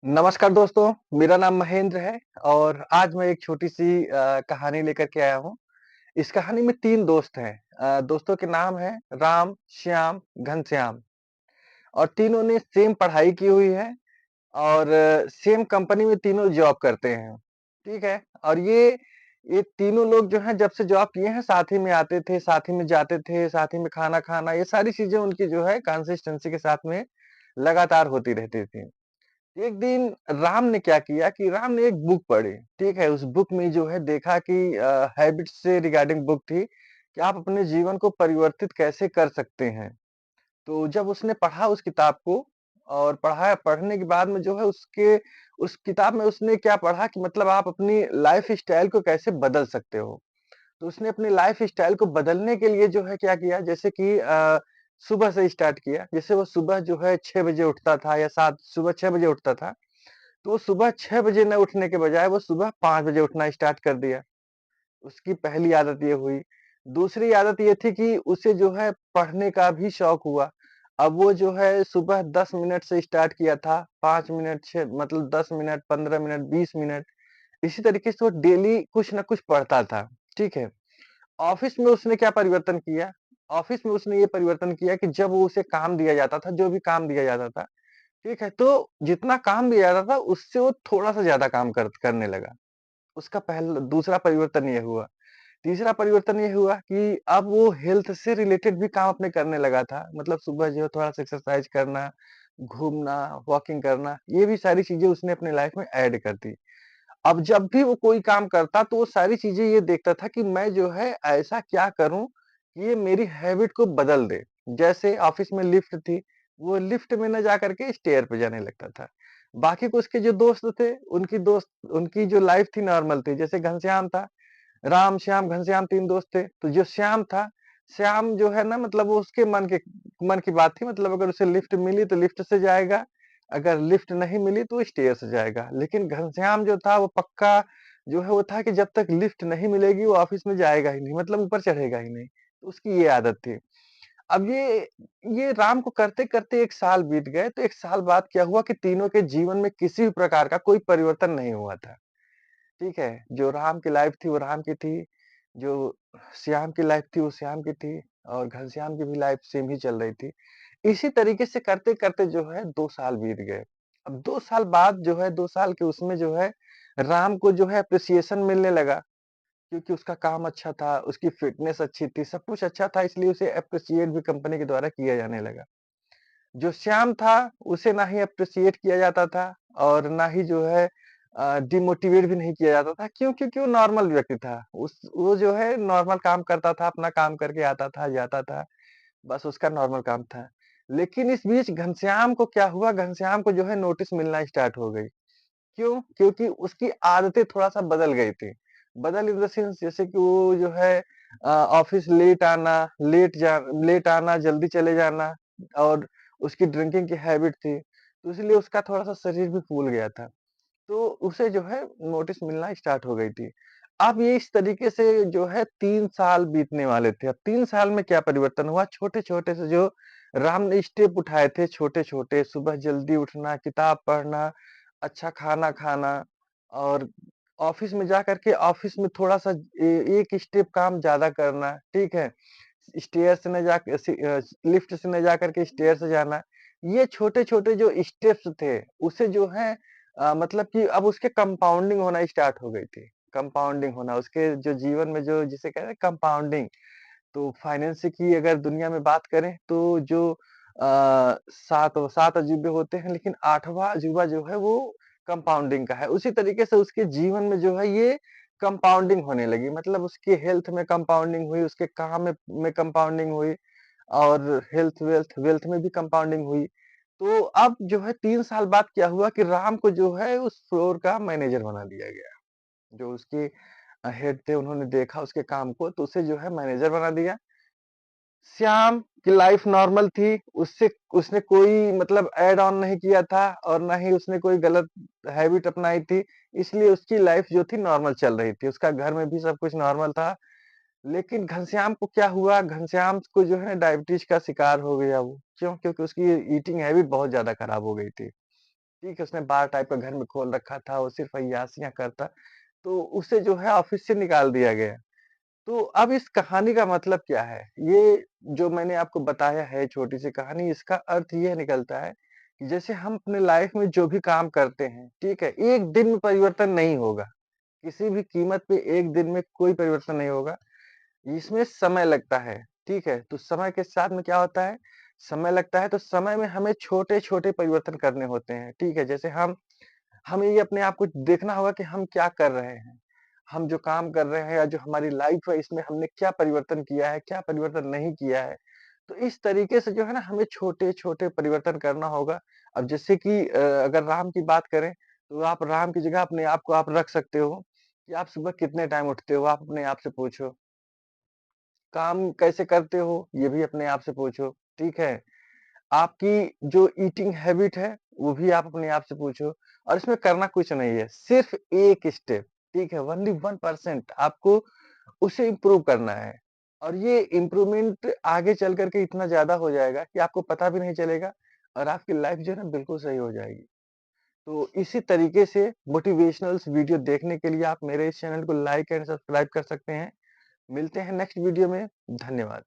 नमस्कार दोस्तों, मेरा नाम महेंद्र है और आज मैं एक छोटी-सी कहानी लेकर के आया हूँ। इस कहानी में 3 दोस्त हैं। दोस्तों के नाम हैं राम, श्याम, घनश्याम और तीनों ने सेम पढ़ाई की हुई है और सेम कंपनी में तीनों जॉब करते हैं, ठीक है? और ये तीनों लोग जो हैं जब से जॉब किए हैं साथ ही में आते थे, साथ ही में जाते थे, साथ ही में खाना खाना, ये सारी चीज़ें उनकी जो है कंसिस्टेंसी के साथ में लगातार होती रहती थी। एक दिन राम ने क्या किया कि राम ने एक बुक पढ़ी, ठीक है? उस बुक में जो है देखा कि हैबिट्स से रिगार्डिंग बुक थी कि आप अपने जीवन को परिवर्तित कैसे कर सकते हैं। तो जब उसने पढ़ा उस किताब को और पढ़ने के बाद में जो है उस किताब में उसने क्या पढ़ा कि मतलब आप अपनी लाइफ स्टाइल को कैसे बदल सकते हो। तो उसने अपनी लाइफ स्टाइल को बदलने के लिए जो है क्या किया जैसे कि सुबह से स्टार्ट किया। जैसे वो सुबह जो है 6 बजे उठता था या 7 सुबह 6 बजे उठता था। तो वो सुबह 6 बजे न उठने के बजाय वो सुबह 5 बजे उठना स्टार्ट कर दिया। उसकी पहली आदत ये हुई। दूसरी आदत ये थी कि उसे जो है पढ़ने का भी शौक हुआ। अब वो जो है सुबह 10 मिनट से स्टार्ट किया था, 5 मिनट, 6 मतलब 10 मिनट, 15 मिनट, 20 मिनट, इसी तरीके से वो डेली कुछ न कुछ पढ़ता था, ठीक है? ऑफ़िस में उसने क्या परिवर्तन किया? ऑफ़िस में उसने ये परिवर्तन किया कि जब वो उसे काम दिया जाता था, जो भी काम दिया जाता था, ठीक है? तो जितना काम दिया जाता था, उससे वो थोड़ा-सा ज़्यादा काम करने लगा। उसका दूसरा परिवर्तन ये हुआ। तीसरा परिवर्तन ये हुआ कि अब वो हेल्थ से रिलेटेड भी काम अपने करने लगा था। मतलब सुबह जो है थोड़ा-सा एक्सरसाइज़ करना, घूमना, वॉकिंग करना, ये भी सारी चीज़ें उसने अपनी लाइफ़ में ऐड कर दी। अब जब भी वो कोई काम करता तो वो सारी चीज़ें ये देखता था कि मैं जो है ऐसा क्या करूँ कि ये मेरी हैबिट को बदल दे। जैसे ऑफ़िस में लिफ्ट थी, वो लिफ्ट में ना जाकर के स्टेयर पे जाने लगता था। बाकी के उसके जो दोस्त थे, उनकी जो लाइफ़ थी नॉर्मल थी। जैसे घनश्याम था, राम, श्याम, घनश्याम 3 दोस्त थे। तो जो श्याम था, श्याम जो है ना मतलब वो उसके मन की बात थी, मतलब अगर उसे लिफ्ट मिली तो लिफ्ट से जाएगा, अगर लिफ्ट नहीं मिली तो स्टेयर से जाएगा। लेकिन घनश्याम जो था वो पक्का जो है वो था कि जब तक लिफ्ट नहीं मिलेगी वो ऑफ़िस में जाएगा ही नहीं, मतलब ऊपर चढ़ेगा ही नहीं। तो उसकी ये आदत थी। अब ये राम को करते-करते 1 साल बीत गए, तो 1 साल बाद क्या हुआ कि तीनों के जीवन में किसी भी प्रकार का कोई परिवर्तन नहीं हुआ था। ठीक है? जो राम की लाइफ़ थी वो राम की थी, जो श्याम की लाइफ़ थी वो श्याम की थी और घनश्याम की भी लाइफ़ सेम ही चल रही थी। इसी तरीके से करते-करते जो है 2 साल बीत गए। अब 2 साल बाद जो है 2 साल के उसमें जो है राम को जो है एप्रिसिएशन मिलने लगा क्योंकि उसका काम अच्छा था, उसकी फ़िटनेस अच्छी थी, सब कुछ अच्छा था इसलिए उसे एप्रिशिएट भी कंपनी के द्वारा किया जाने लगा। जो श्याम था, उसे ना ही एप्रिशिएट किया जाता था और ना ही जो है डिमोटिवेट भी नहीं किया जाता था। क्यों? क्योंकि वो नॉर्मल व्यक्ति था। वो जो है नॉर्मल काम करता था, अपना काम करके आता था, जाता था, बस उसका नॉर्मल काम था। लेकिन इस बीच घनश्याम को क्या हुआ, घनश्याम को जो है नोटिस मिलना स्टार्ट हो गई। क्यों? क्योंकि उसकी आदतें थोड़ा-सा बदल गई थी। बदल इन द सेंस जैसे कि वो जो है ऑफ़िस लेट आना, जल्दी चले जाना और उसकी ड्रिंकिंग की हैबिट थी, तो इसलिए उसका थोड़ा-सा शरीर भी फूल गया था। तो उसे जो है नोटिस मिलना स्टार्ट हो गई थी। अब ये इस तरीके से जो है 3 साल बीतने वाले थे। अब 3 साल में क्या परिवर्तन हुआ, छोटे-छोटे से जो राम ने स्टेप उठाए थे छोटे-छोटे, सुबह जल्दी उठना, किताब पढ़ना, अच्छा खाना खाना और ऑफ़िस में जाकर के ऑफ़िस में थोड़ा-सा एक स्टेप काम ज़्यादा करना, ठीक है? स्टेयर से न जाके लिफ्ट से न जाकर के स्टेयर से जाना। ये छोटे-छोटे जो स्टेप्स थे, उसे जो है मतलब कि अब उसके कंपाउंडिंग होना स्टार्ट हो गई थी। कंपाउंडिंग होना, उसके जो जीवन में जो जिसे कहते हैं कंपाउंडिंग, तो फाइनेंस की अगर दुनिया में बात करें तो जो 7 अजूबे होते हैं लेकिन 8वाँ अजूबा जो है वो कंपाउंडिंग का है। उसी तरीके से उसके जीवन में जो है ये कंपाउंडिंग होने लगी। मतलब उसकी हेल्थ में कंपाउंडिंग हुई, उसके काम में कंपाउंडिंग हुई और वेल्थ में भी कंपाउंडिंग हुई। तो अब जो है 3 साल बाद क्या हुआ कि राम को जो है उस फ्लोर का मैनेजर बना दिया गया। जो उसके हेड थे उन्होंने देखा उसके काम को तो उसे जो है मैनेजर बना दिया। श्याम की लाइफ नॉर्मल थी, उससे उसने कोई मतलब ऐड ऑन नहीं किया था और ना ही उसने कोई गलत हैबिट अपनाई थी, इसलिए उसकी लाइफ जो थी नॉर्मल चल रही थी। उसका घर में भी सब कुछ नॉर्मल था। लेकिन घनश्याम को क्या हुआ, घनश्याम को जो है डायबिटीज़ का शिकार हो गया वो। क्यों? क्योंकि उसकी ईटिंग हैबिट बहुत ज़्यादा खराब हो गई थी। ठीक है? उसने बार टाइप का घर में खोल रखा था, वो सिर्फ़ अय्याशियाँ करता, तो उसे जो है ऑफ़िस से निकाल दिया गया। तो अब इस कहानी का मतलब क्या है? ये जो मैंने आपको बताया है छोटी-सी कहानी, इसका अर्थ ये निकलता है कि जैसे हम अपने लाइफ़ में जो भी काम करते हैं, ठीक है? एक दिन में परिवर्तन नहीं होगा। किसी भी कीमत पे एक दिन में कोई परिवर्तन नहीं होगा। इसमें समय लगता है, ठीक है? तो समय के साथ में क्या होता है, समय लगता है तो समय में हमें छोटे-छोटे परिवर्तन करने होते हैं, ठीक है? जैसे हमें ये अपने आप को देखना होगा कि हम क्या कर रहे हैं। हम जो काम कर रहे हैं या जो हमारी लाइफ़ है इसमें हमने क्या परिवर्तन किया है, क्या परिवर्तन नहीं किया है। तो इस तरीके से जो है ना हमें छोटे-छोटे परिवर्तन करना होगा। अब जैसे कि अगर राम की बात करें, तो आप राम की जगह अपने आप को आप रख सकते हो, कि आप सुबह कितने टाइम उठते हो? आप अपने आप से पूछो। काम कैसे करते हो? ये भी अपने आप से पूछो, ठीक है? आपकी जो ईटिंग हैबिट है, वो भी आप अपने आप से पूछो और इसमें करना कुछ नहीं है, सिर्फ़ एक स्टेप, ठीक है? ओनली 1% आपको उसे इम्प्रूव करना है और ये इम्प्रूवमेंट आगे चल कर के इतना ज़्यादा हो जाएगा कि आपको पता भी नहीं चलेगा और आपकी लाइफ़ जो है ना बिल्कुल सही हो जाएगी। तो इसी तरीके से मोटिवेशनल्स वीडियो देखने के लिए आप मेरे इस चैनल को लाइक एंड सब्सक्राइब कर सकते हैं। मिलते हैं नेक्स्ट वीडियो में, धन्यवाद।